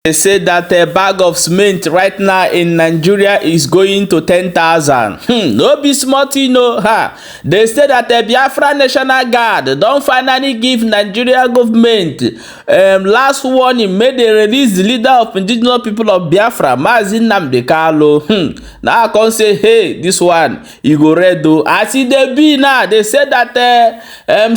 They say that a bag of cement right now in Nigeria is going to 10,000. No be small thing, no. They say that the Biafra National Guard don't finally give Nigeria government last warning. May they release the leader of indigenous people of Biafra, Réléase Nnamdi Kanu. Now I can say, hey, this one you go red though. As it dey be now, they say that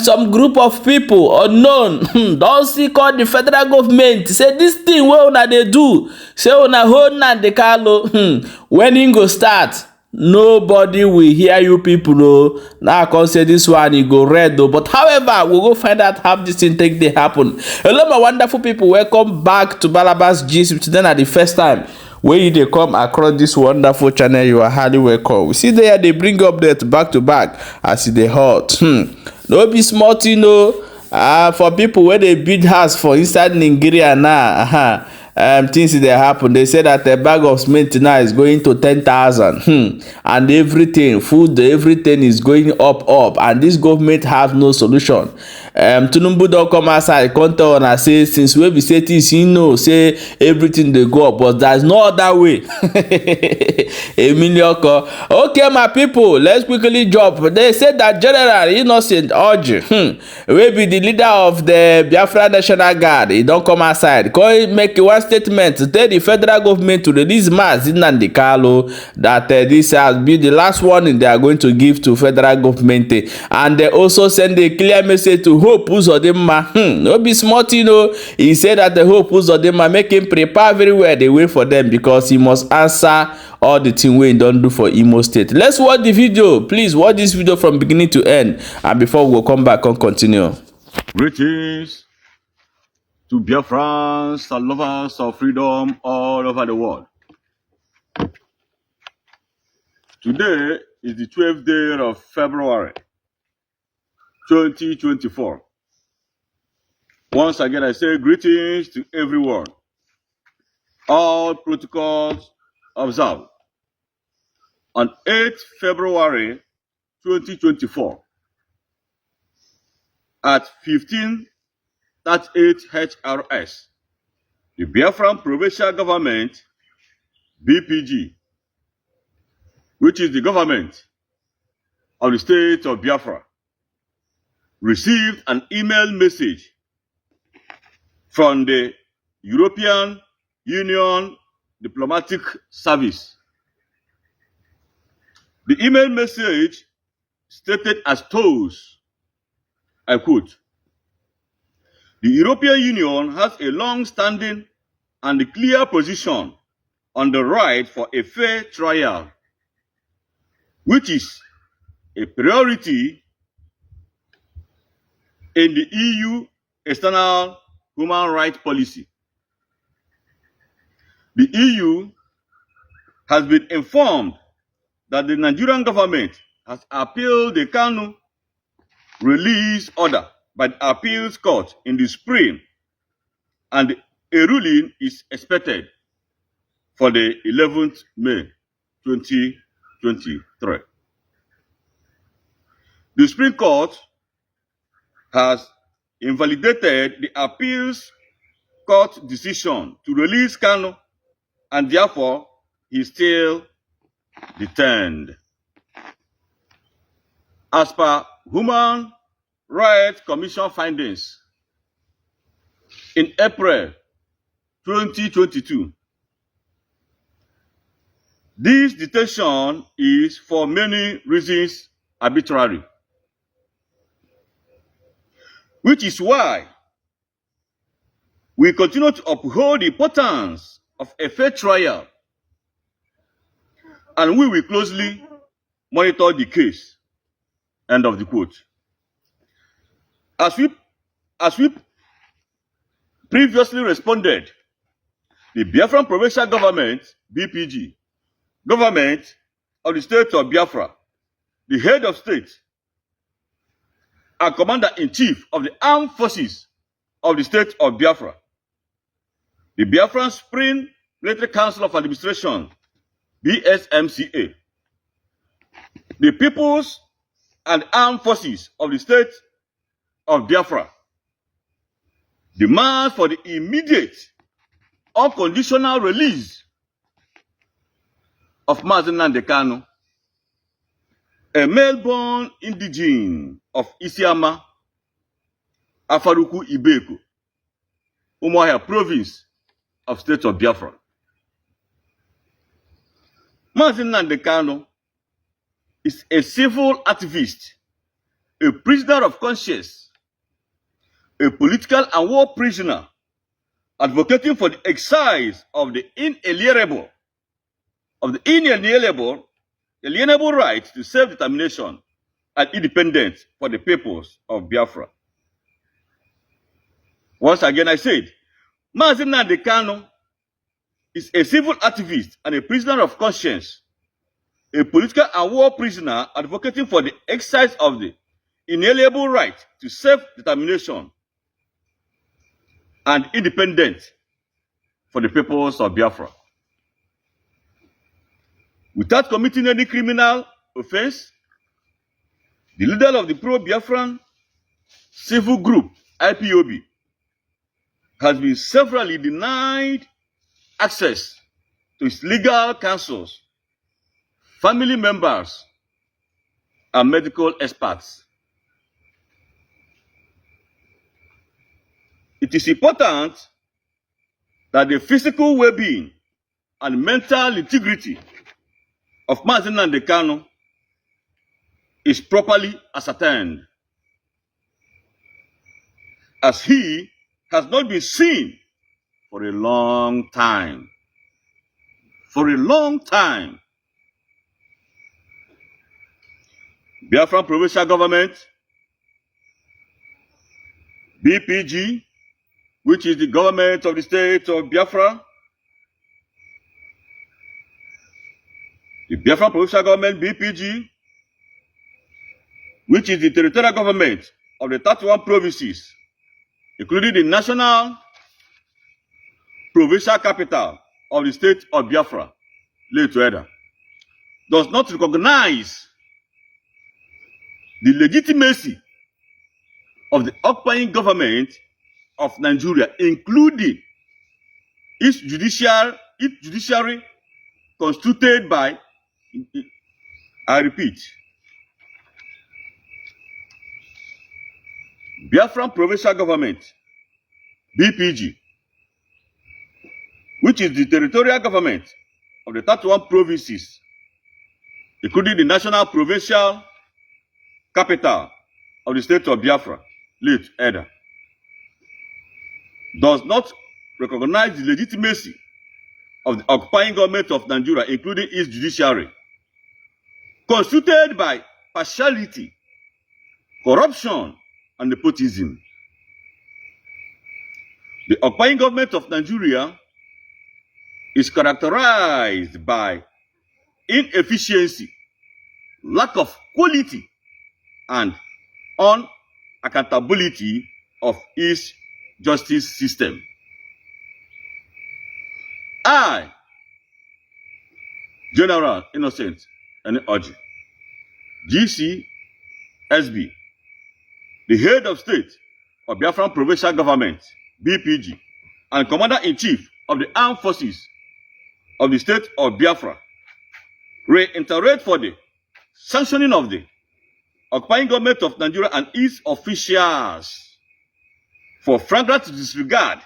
some group of people unknown don't see call the federal government. Say this thing wey una dey do, say una hold Nnamdi Kanu. When e go start, nobody will hear you people. Oh, now I can say this one e go red though. But however, we go find out how this thing take dey happen. Hello my wonderful people, welcome back to Balabas Gist. Today na the first time when you dey come across this wonderful channel, you are highly welcome. We see there they bring updates back to back as they hot. No be small thing, no. For people where they build house for inside Nigeria now, things they happen. They say that a bag of cement now is going to 10,000. And everything, food, everything is going up. And this government have no solution. Tinubu don't come outside, come tell and say since we be say this, you know, say everything they go up, but there's no other way. Okay, my people, let's quickly jump. They said that General Innocent Orji, will be the leader of the Biafra National Guard. He don't come outside. Come make one statement to tell the federal government to release Réléase Nnamdi Kanu, that this has been the last warning they are going to give to federal government. And they also send a clear message to Hope Uzodinma. No be smart, you know. He said that the Hope Uzodinma make him prepare very well. They wait for them because he must answer all the thing we don't do for Imo State. Let's watch the video. Please watch this video from beginning to end. And before we come back and continue. Greetings to Biafrans and lovers of freedom all over the world. Today is the 12th day of February 2024. Once again, I say greetings to everyone. All protocols observed. On 8th February 2024, at 15:38 HRS, the Biafran Provincial Government, BPG, which is the government of the state of Biafra, received an email message from the European Union Diplomatic Service. The email message stated as follows, I quote, "The European Union has a long-standing and clear position on the right for a fair trial, which is a priority in the EU external human rights policy. The EU has been informed that the Nigerian government has appealed the Kanu release order by the appeals court in the spring, and a ruling is expected for the 11th May 2023. The Supreme Court has invalidated the appeals court decision to release Kanu, and therefore he is still detained. As per Human Rights Commission findings, in April 2022, this detention is for many reasons arbitrary, which is why we continue to uphold the importance of a fair trial, and we will closely monitor the case." End of the quote. As we previously responded, the Biafran Provincial Government, BPG, government of the state of Biafra, the head of state, and commander-in-chief of the armed forces of the state of Biafra, the Biafran Supreme Military Council of Administration, BSMCA, the People's and Armed Forces of the state of Biafra, demand for the immediate unconditional release of Mazi Nnamdi Kanu, a male-born indigene of Isiama, Afaruku Ibeko, Umuahia province of state of Biafra. Mazi Nnamdi Kanu is a civil activist, a prisoner of conscience, a political and war prisoner, advocating for the exercise of the inalienable right to self-determination and independence for the peoples of Biafra. Once again, I said, Mazi Nnamdi Kanu is a civil activist and a prisoner of conscience, a political and war prisoner advocating for the exercise of the inalienable right to self-determination and independence for the peoples of Biafra. Without committing any criminal offense, the leader of the pro-Biafran civil group, IPOB, has been severally denied access to its legal counsels, family members, and medical experts. It is important that the physical well-being and mental integrity of Mazi Nnamdi Kanu is properly ascertained, as he has not been seen for a long time. For a long time. Biafran provincial government, BPG, which is the government of the state of Biafra, the Biafran provincial government, BPG, which is the territorial government of the 31 provinces, including the national provincial capital of the state of Biafra, Réléase, does not recognize the legitimacy of the occupying government of Nigeria, including its judiciary constituted by, I repeat, Biafran provincial government, BPG, which is the territorial government of the 31 provinces, including the national provincial capital of the state of Biafra, Réléase, does not recognize the legitimacy of the occupying government of Nigeria, including its judiciary, constituted by partiality, corruption, and nepotism. The occupying government of Nigeria is characterized by inefficiency, lack of quality, and unaccountability of its justice system. I, General Innocent Nnamdi, GCSB, the head of state of Biafran provincial government, BPG, and Commander-in-Chief of the Armed Forces of the state of Biafra, reiterate for the sanctioning of the occupying government of Nigeria and its officials for flagrant disregard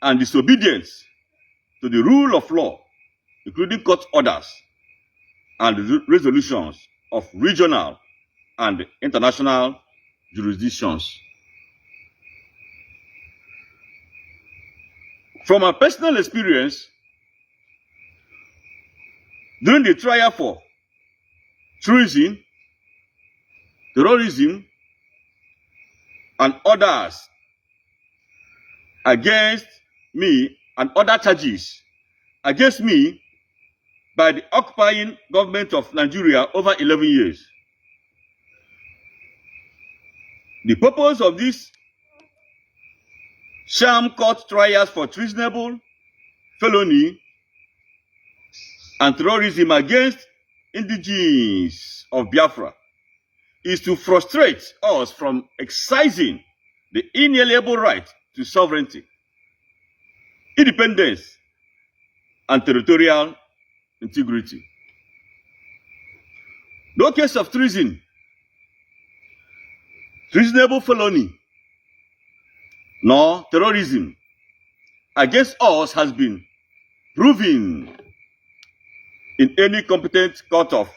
and disobedience to the rule of law, including court orders and resolutions of regional and international jurisdictions. From my personal experience, during the trial for treason, terrorism, and others against me, and other charges against me by the occupying government of Nigeria over 11 years. The purpose of these sham court trials for treasonable felony and terrorism against indigenes of Biafra is to frustrate us from exercising the inalienable right to sovereignty. independence, and territorial integrity. No case of treason, treasonable felony, nor terrorism against us has been proven in any competent court of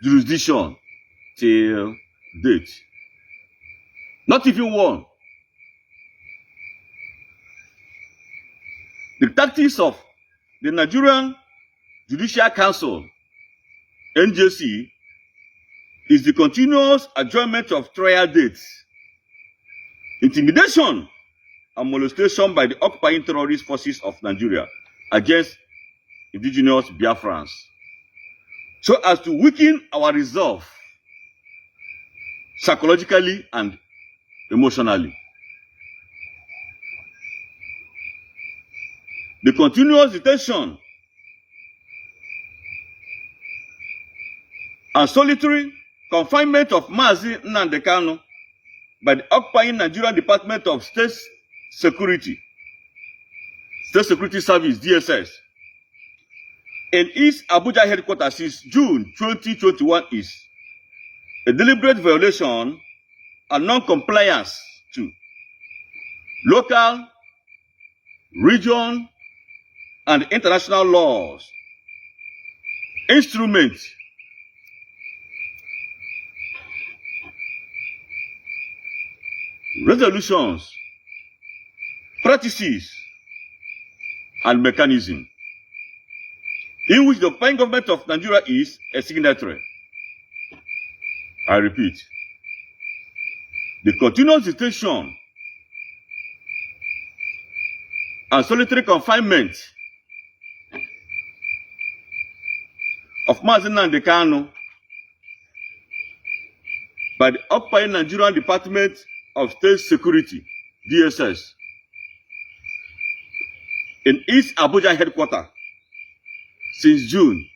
jurisdiction till date. Not even one. The tactics of the Nigerian Judicial Council, NJC, is the continuous adjournment of trial dates, intimidation, and molestation by the occupying terrorist forces of Nigeria against indigenous Biafrans, so as to weaken our resolve psychologically and emotionally. The continuous detention and solitary confinement of Mazi Nnamdi Kanu by the occupying Nigerian Department of State Security Service, DSS, in its Abuja headquarters since June 2021 is a deliberate violation and non-compliance to local, region, and international laws, instruments, resolutions, practices, and mechanisms in which the occupying government of Nigeria is a signatory. I repeat, the continuous detention and solitary confinement of Mazi Nnamdi Kanu by the occupying Nigerian Department of State Security, DSS, in its Abuja headquarters since June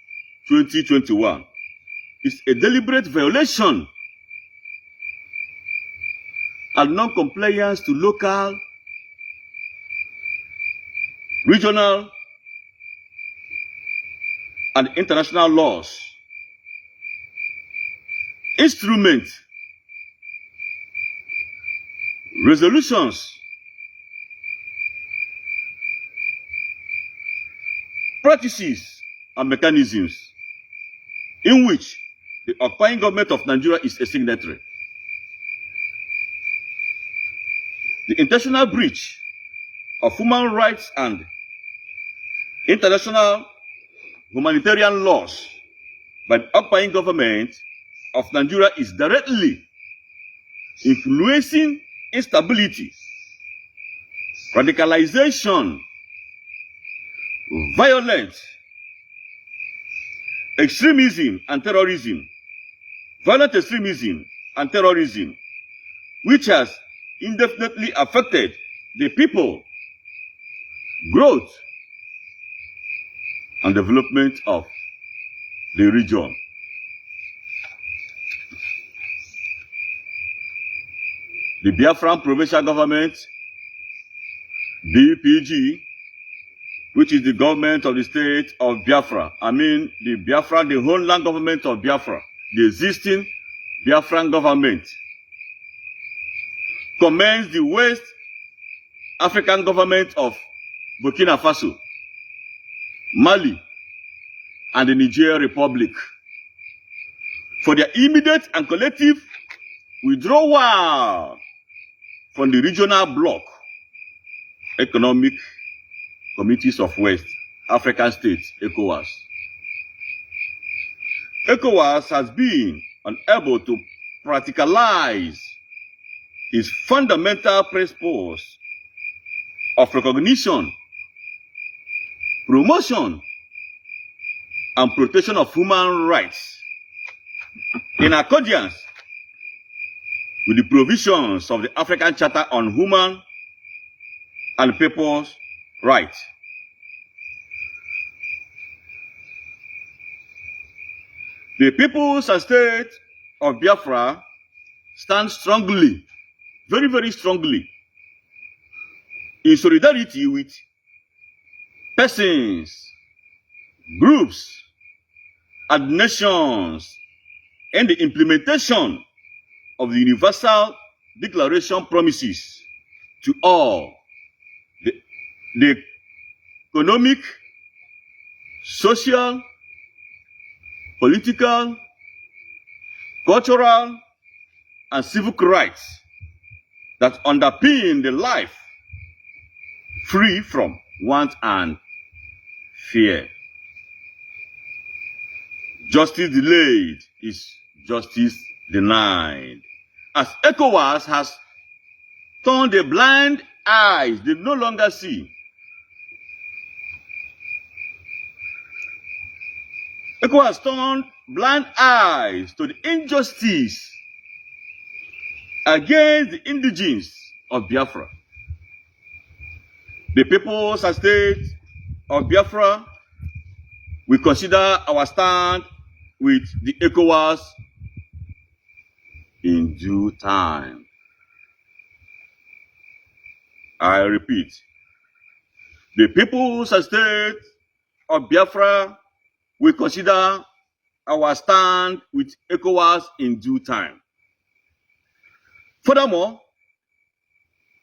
2021 is a deliberate violation and non-compliance to local, regional, and international laws, instruments, resolutions, practices, and mechanisms in which the occupying government of Nigeria is a signatory. The intentional breach of human rights and international humanitarian laws by the occupying government of Nigeria is directly influencing instability, radicalization, violence, extremism and terrorism, violent extremism and terrorism, which has indefinitely affected the people, growth, and development of the region. The Biafran provincial government, BPG, which is the government of the state of Biafra. The Biafra, the homeland government of Biafra, the existing Biafran government, commends the West African government of Burkina Faso, Mali, and the Niger Republic for their immediate and collective withdrawal from the regional bloc economic committees of West African states, ECOWAS. ECOWAS has been unable to practicalize its fundamental principles of recognition, promotion, and protection of human rights in accordance with the provisions of the African Charter on Human and People's Rights. The peoples and state of Biafra stand strongly, very, very strongly, in solidarity with persons, groups, and nations in the implementation of the Universal Declaration promises to all the economic, social, political, cultural, and civic rights that underpin the life free from want and fear. Justice delayed is justice denied. As ECOWAS has turned a blind eye, they no longer see. ECOWAS has turned blind eyes to the injustice against the indigenes of Biafra. The peoples and states of Biafra, we consider our stand with the ECOWAS in due time. I repeat, the peoples and states of Biafra, we consider our stand with ECOWAS in due time. Furthermore,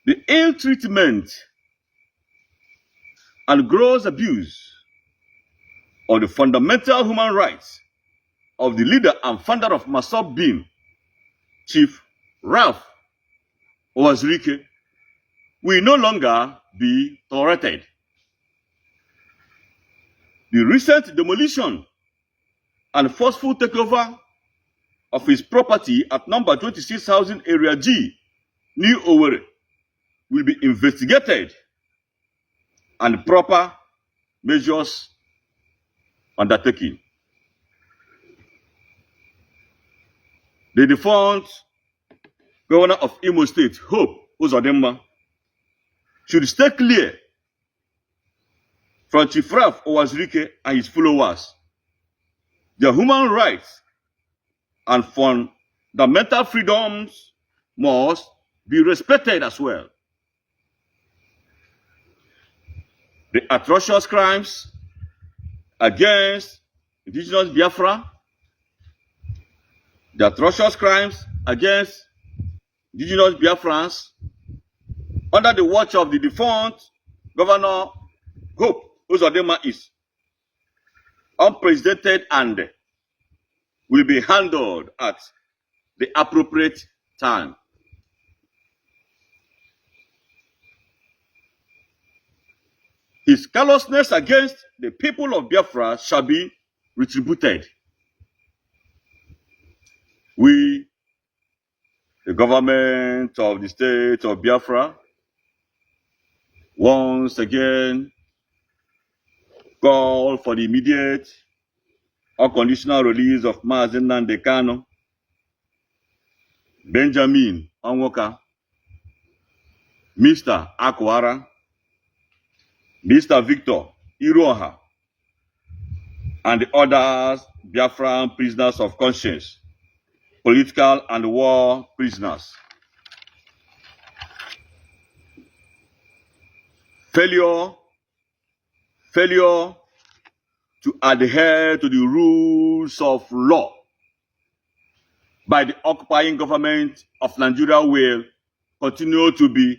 the ill treatment and gross abuse of the fundamental human rights of the leader and founder of Masop Bin, Chief Ralph Owazurike, will no longer be tolerated. The recent demolition and forceful takeover of his property at number 26 Housing Area G, New Owerri, will be investigated and proper measures undertaken. The defunct governor of Imo State, Hope Uzodinma, should stay clear from Chief Ralph Owazurike and his followers. Their human rights and fundamental freedoms must be respected as well. The atrocious crimes against indigenous Biafra, the atrocious crimes against indigenous Biafrans under the watch of the defunct Governor Hope Uzodinma is unprecedented and will be handled at the appropriate time. His callousness against the people of Biafra shall be retributed. We, the government of the state of Biafra, once again call for the immediate unconditional release of Réléase Nnamdi Kanu, Benjamin Onwoka, Mr. Akwara, Mr. Victor Iroha, and the others Biafran prisoners of conscience, political and war prisoners. Failure to adhere to the rules of law by the occupying government of Nigeria will continue to be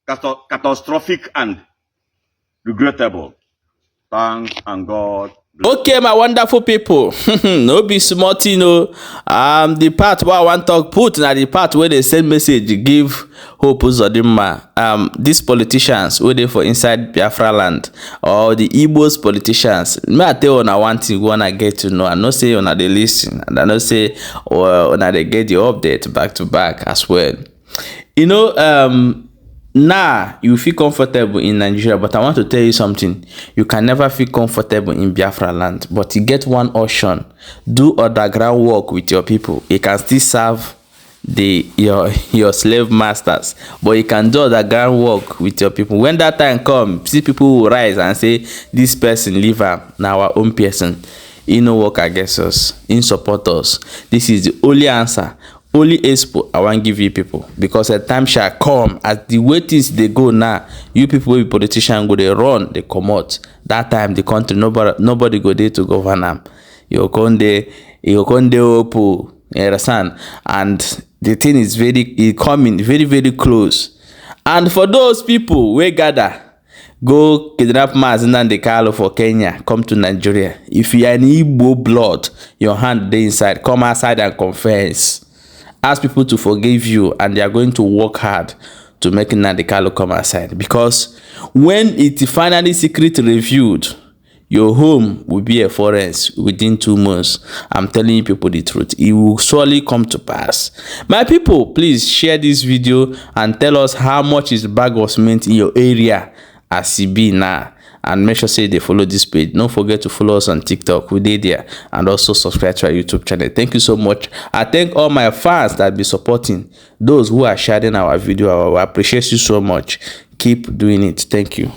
catastrophic and regrettable. Thanks and God. Okay, my wonderful people. No be small thing, no. The part where I want to put na the part where they send message give Hope Uzodinma. These politicians where they for inside Biafra land or the Igbos politicians. Me I tell you one thing wanna get to know. I know say una they listen, and I know say una they get the update back to back as well. You know, now you feel comfortable in Nigeria, but I want to tell you something. You can never feel comfortable in Biafra land, but you get one option: do underground work with your people. You can still serve your slave masters, but you can do underground work with your people. When that time come, see people will rise and say, "This person leave her, now our own person. He no work against us, he support us." This is the only answer. only expo I wan give you people, because a time shall come as the way things dey go now, you people wey be politician go dey run dey comot. That time the country nobody go dey to govern am. You go come dey hope, you understand? And the thing is coming very close. And for those people wey gather go kidnap Mazi Nnamdi Kanu for Kenya, come to Nigeria, if you are an Igbo blood, your hand dey inside, come outside and confess. Ask people to forgive you, and they are going to work hard to make Nnamdi Kanu come outside. Because when it finally secret reviewed, your home will be a forest within 2 months. I'm telling you people the truth. It will surely come to pass. My people, please share this video and tell us how much is bag of cement in your area as it be now. And make sure say they follow this page. Don't forget to follow us on TikTok. We did there. And also subscribe to our YouTube channel. Thank you so much. I thank all my fans that be supporting. Those who are sharing our video. I appreciate you so much. Keep doing it. Thank you.